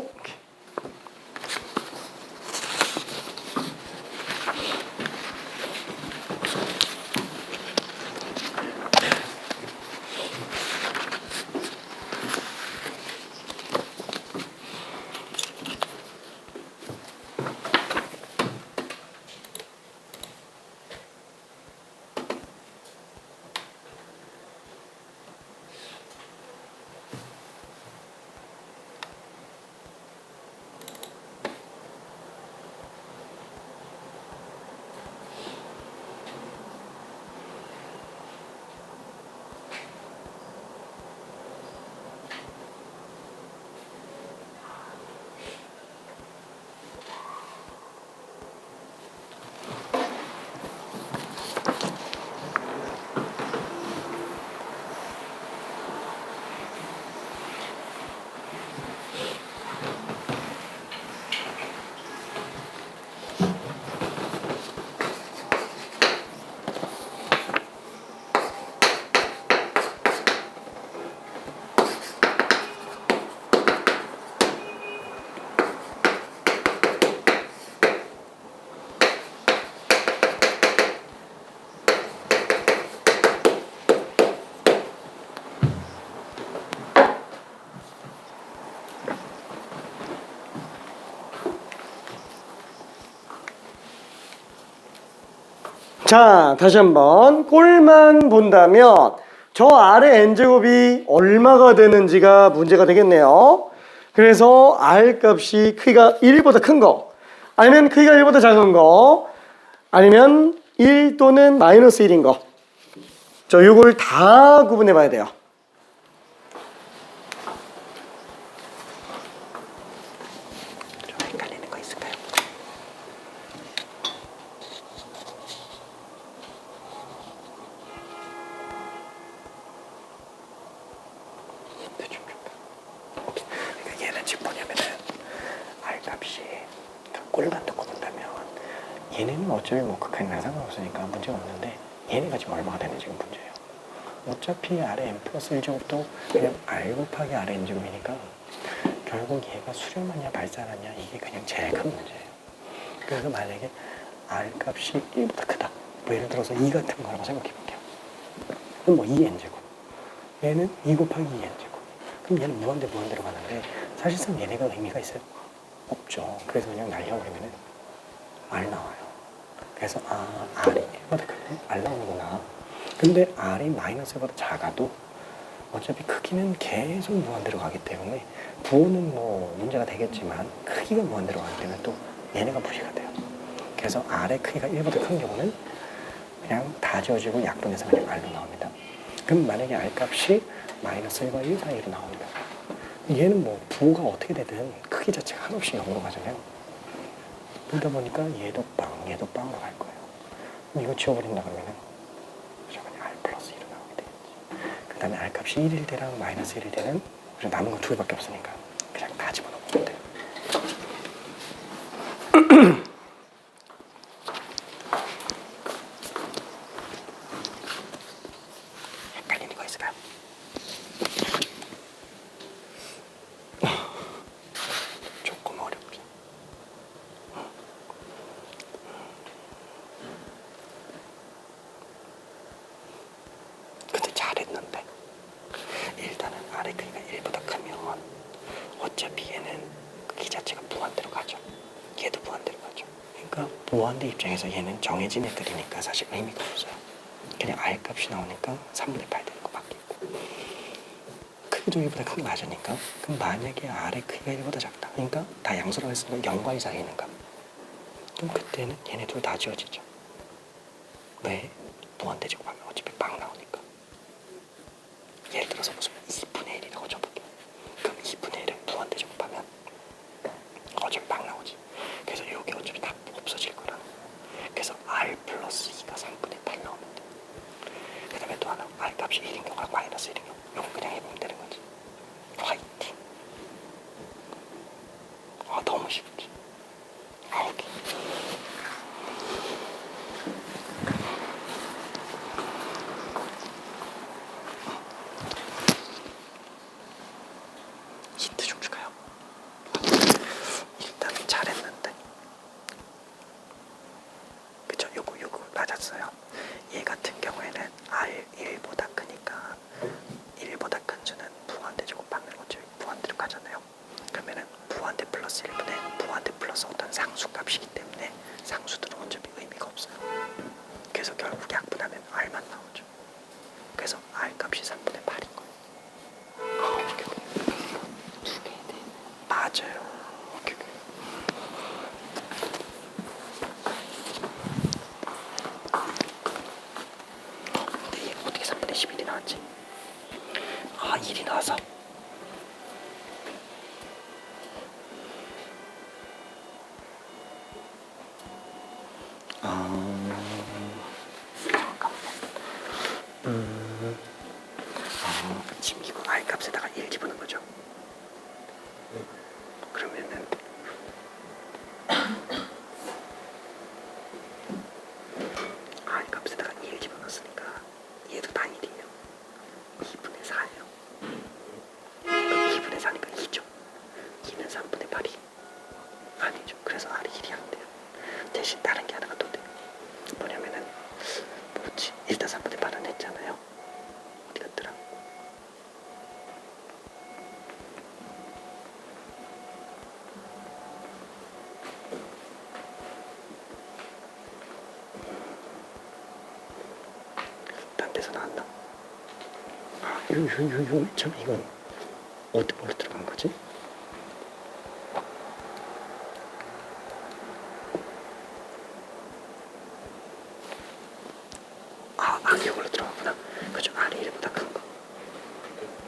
자, 다시 한번 꼴만 본다면 저 아래 n제곱이 얼마가 되는지가 문제가 되겠네요. 그래서 r 값이 크기가 1보다 큰 거, 아니면 크기가 1보다 작은 거, 아니면 1 또는 마이너스 1인 거. 이걸 다 구분해 봐야 돼요. 좀 헷갈리는 거 있을까요? 그러니까 얘는 지금 뭐냐면은 r 값이 꼴만 듣고 본다면 얘네는 어차피 뭐 극한이나 상관없으니까 문제가 없는데 얘네가 지금 얼마가 되는 지금 문제예요. 어차피 아래 n 플러스 1제곱도 그냥 r 곱하기 아래 n제곱이니까 결국 얘가 수렴하냐 발산하냐 이게 그냥 제일 큰 문제예요. 그래서 만약에 r 값이 1보다 크다, 뭐 예를 들어서 2 같은 거라고 생각해 볼게요. 그럼 뭐 2n제곱, 얘는 2 곱하기 2n제곱, 그럼 얘는 무한대 무한대로 가는데 사실상 얘네가 의미가 있어요? 없죠. 그래서 그냥 날려버리면 r 나와요. 그래서 r이 1보다 크면 r 나오는구나. 근데 r이 마이너스 1보다 작아도 어차피 크기는 계속 무한대로 가기 때문에 부호는 뭐 문제가 되겠지만 크기가 무한대로 가기 때문에 또 얘네가 무시가 돼요. 그래서 r의 크기가 1보다 큰 경우는 그냥 다 지워지고 약분해서 그냥 r로 나옵니다. 그럼 만약에 r 값이 마이너스 1과 1 사이로 나옵니다. 얘는 뭐 부호가 어떻게 되든 크기 자체가 한없이 0으로 가잖아요. 그러다 보니까 얘도 빵으로 갈 거예요. 그럼 이거 지워버린다 그러면은 그냥 r 플러스 1로 나오게 되겠지. 그 다음에 r 값이 1일 때랑 마이너스 1일 때는 남은 건 두 개밖에 없으니까 그냥 다 집어넣으면 돼요. 헷갈리는 거 있을까요? 조금 어렵죠. 근데 잘했는데 일단은 아래 크기가 1보다 크면 어차피 얘는 크기 자체가 무한대로 가죠. 얘도 무한대로 가죠. 그러니까 무한대 입장에서 얘는 정해진 애들이니까 사실 의미가 없어요. 그냥 r 값이 나오니까 3분의 8 되는 거 바뀌고, 크기도 1보다 큰 게 맞으니까. 그럼 만약에 r의 크기가 1보다 작다, 그러니까 다 양수라고 했으니까 0과 2 사이에 있는 값, 그럼 그때는 얘네 둘 다 지워지죠. 왜? 무한대 제곱하면 어차피 빵 나오니까. 예를 들어서 무슨 2분의 1이라고 쳐볼게요. 그럼 2분의 1을 무한대 제곱하면 어차피 빵 나오지. 그래서 이게 어차피 다 없어질 거라. 그래서 r 플러스 2가 3분의 8 나오면 돼. 그 다음에 또 하나, r 값이 1인 경우랑 마이너스 1인 경우, 이건 그냥 해보면 되는 거지. 화이팅. 너무 쉽지. 오케이. 힌트 좀 줄까요? 일단은 잘했는데, 그쵸? 요거 맞았어요. 얘 같은 경우에는 r 1보다 크니까 1보다 큰 수는 무한대 제곱하면 어차피 무한대로 가잖아요. 그러면은 무한대 플러스 1분의 무한대 플러스 어떤 상수값이기 때문에 상수들은 어차피 의미가 없어요. 그래서 결국 약분하면 r만 나오죠. 그래서 r 값이 3분의 8인 거예요. 두 개 돼. 맞아요. 근데 얘 어떻게 3분의 11이 나왔지? 1이 나와서. 지금 이거 r 값에다가 1 집어넣은 거죠. 그러면은 r 값에다가 1 집어넣었으니까 얘도 다 1이에요. 2분의 4예요. 2분의 4니까 2죠. 2는 3분의 8이 아니죠. 그래서 r이 1이 안 돼요. 대신 다른 게 하나가 또 돼요. 뭐냐면은 뭐지? 일단 3분의 8은 했잖아요. 어디 갔더라? 참 이건 어떻게 뭘로 들어간 거지? 이걸로 들어가구나. 그죠? R이 1보다 큰 거.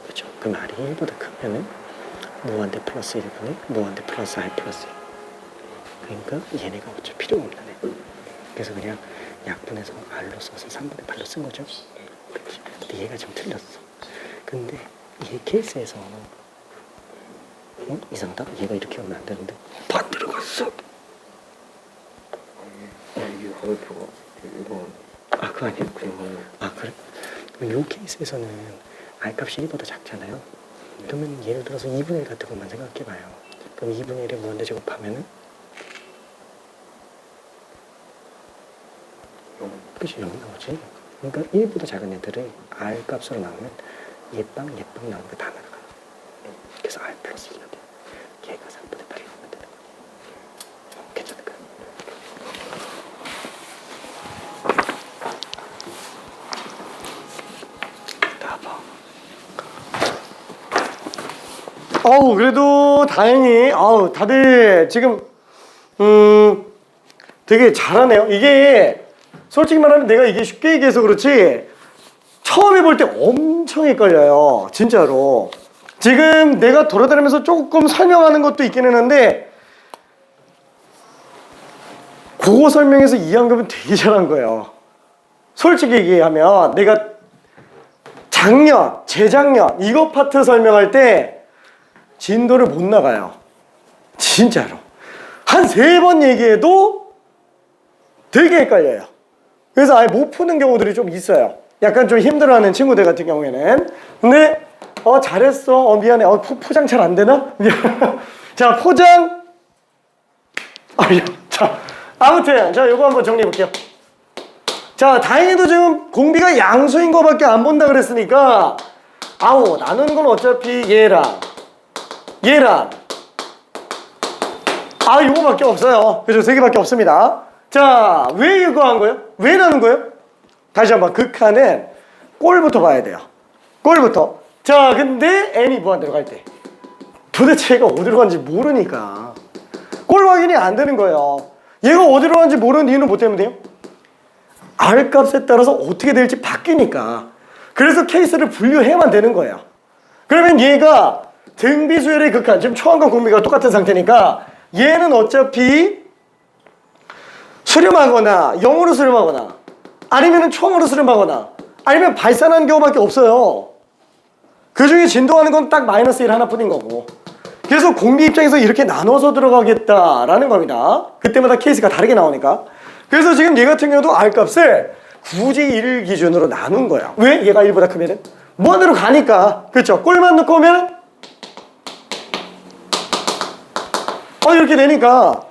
그죠? 그럼 R이 1보다 크면은 무한대 플러스 1분의 무한대 플러스 R 플러스 1. 그러니까 얘네가 어차피 필요가 없는 애. 그래서 그냥 약분해서 R로 써서 3분의 8로 쓴 거죠. 그치? 근데 얘가 좀 틀렸어. 근데 이 케이스에서 이상하다? 얘가 이렇게 오면 안 되는데 팍 들어갔어. 이게 가로표가 이거 그거 아니에요? 그래? 그럼 이 케이스에서는 R값이 1보다 작잖아요. 그러면 예를 들어서 2분의 1 같은 것만 생각해봐요. 그럼 2분의 1에 무한대 제곱하면은 그치? 0이 나오지? 그러니까 1보다 작은 애들을 R값으로 나오면 얘빵 나오는 거 다 날아가요. 그래서 R 플러스 2가 돼. 얘가 3분의 8이 나오면 되는 거예요. 괜찮을까요? 그래도 다행히 다들 지금 되게 잘하네요. 이게 솔직히 말하면 내가 이게 쉽게 얘기해서 그렇지 처음 해볼 때 엄청 헷갈려요. 진짜로. 지금 내가 돌아다니면서 조금 설명하는 것도 있긴 했는데 그거 설명해서 이해한 거면 되게 잘한 거예요. 솔직히 얘기하면 내가 재작년 이거 파트 설명할 때 진도를 못 나가요. 진짜로. 한 3번 얘기해도 되게 헷갈려요. 그래서 아예 못 푸는 경우들이 좀 있어요. 약간 좀 힘들어하는 친구들 같은 경우에는. 근데 잘했어. 미안해. 포장 잘 안 되나? 자, 포장. 자, 아무튼 자, 요거 한번 정리해 볼게요. 자, 다행히도 지금 공비가 양수인 거밖에 안 본다 그랬으니까 나누는 건 어차피 얘랑 요거밖에 없어요. 그죠? 3개밖에 없습니다. 자, 왜 이거 한 거예요? 왜 나눈 거예요? 다시 한번 극한은 꼴부터 봐야 돼요. 꼴부터. 자, 근데 n이 무한대로 갈 때 도대체 얘가 어디로 간지 모르니까 꼴 확인이 안 되는 거예요. 얘가 어디로 간지 모르는 이유는 뭐 때문에요? R 값에 따라서 어떻게 될지 바뀌니까. 그래서 케이스를 분류해야만 되는 거예요. 그러면 얘가 등비수열의 극한, 지금 초항과 공비가 똑같은 상태니까 얘는 어차피 수렴하거나 0으로 수렴하거나 아니면 초항으로 수렴하거나 아니면 발산하는 경우밖에 없어요. 그 중에 진동하는 건 딱 마이너스 1 하나뿐인 거고. 그래서 공비 입장에서 이렇게 나눠서 들어가겠다라는 겁니다. 그때마다 케이스가 다르게 나오니까. 그래서 지금 얘 같은 경우도 R값을 굳이 1 기준으로 나눈 거야. 왜? 얘가 1보다 크면은 무한대로 가니까. 그렇죠? 꼴만 넣고 오면 이렇게 되니까.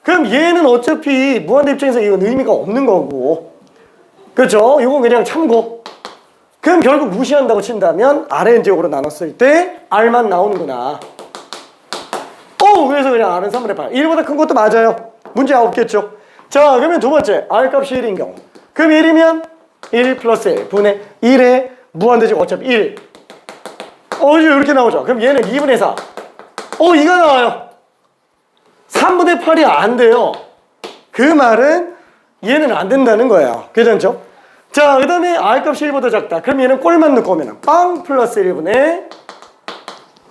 그럼 얘는 어차피 무한대 입장에서 이건 의미가 없는 거고. 그렇죠? 이건 그냥 참고. 그럼 결국 무시한다고 친다면 Rn제곱으로 나눴을 때 R만 나오는구나. 그래서 그냥 R은 3분의 8. 1보다 큰 것도 맞아요. 문제 없겠죠. 자, 그러면 두 번째 R값이 1인 경우. 그럼 1이면 1 플러스 1 분의 1에 무한대제곱 어차피 1. 이렇게 나오죠. 그럼 얘는 2분의 4. 이가 나와요. 3분의 8이 안 돼요. 그 말은 얘는 안 된다는 거예요. 괜찮죠? 자, 그 다음에 R값이 1보다 작다. 그럼 얘는 꼴만 넣고 오면 빵 플러스 1분의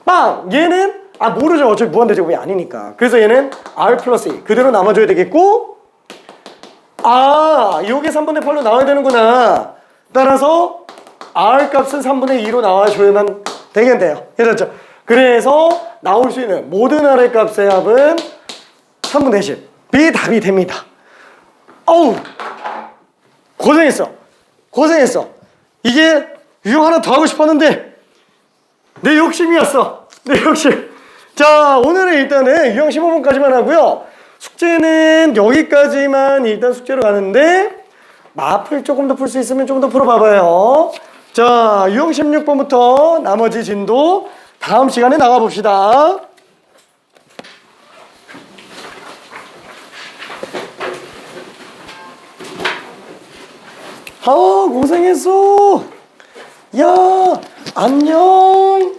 빵. 얘는 모르죠. 어차피 무한대제곱이 아니니까. 그래서 얘는 R 플러스 2 그대로 남아줘야 되겠고, 요게 3분의 8로 나와야 되는구나. 따라서 R 값은 3분의 2로 나와줘야만 되겠네요. 괜찮죠? 그래서 나올 수 있는 모든 R의 값의 합은 3분의 10이 답이 됩니다. 고생했어. 이게 유형 하나 더 하고 싶었는데 내 욕심이었어. 내 욕심. 자, 오늘은 일단은 유형 15번까지만 하고요. 숙제는 여기까지만 일단 숙제로 가는데 마플 조금 더 풀 수 있으면 좀 더 풀어봐봐요. 자, 유형 16번부터 나머지 진도 다음 시간에 나가봅시다. 고생했어. 야. 안녕.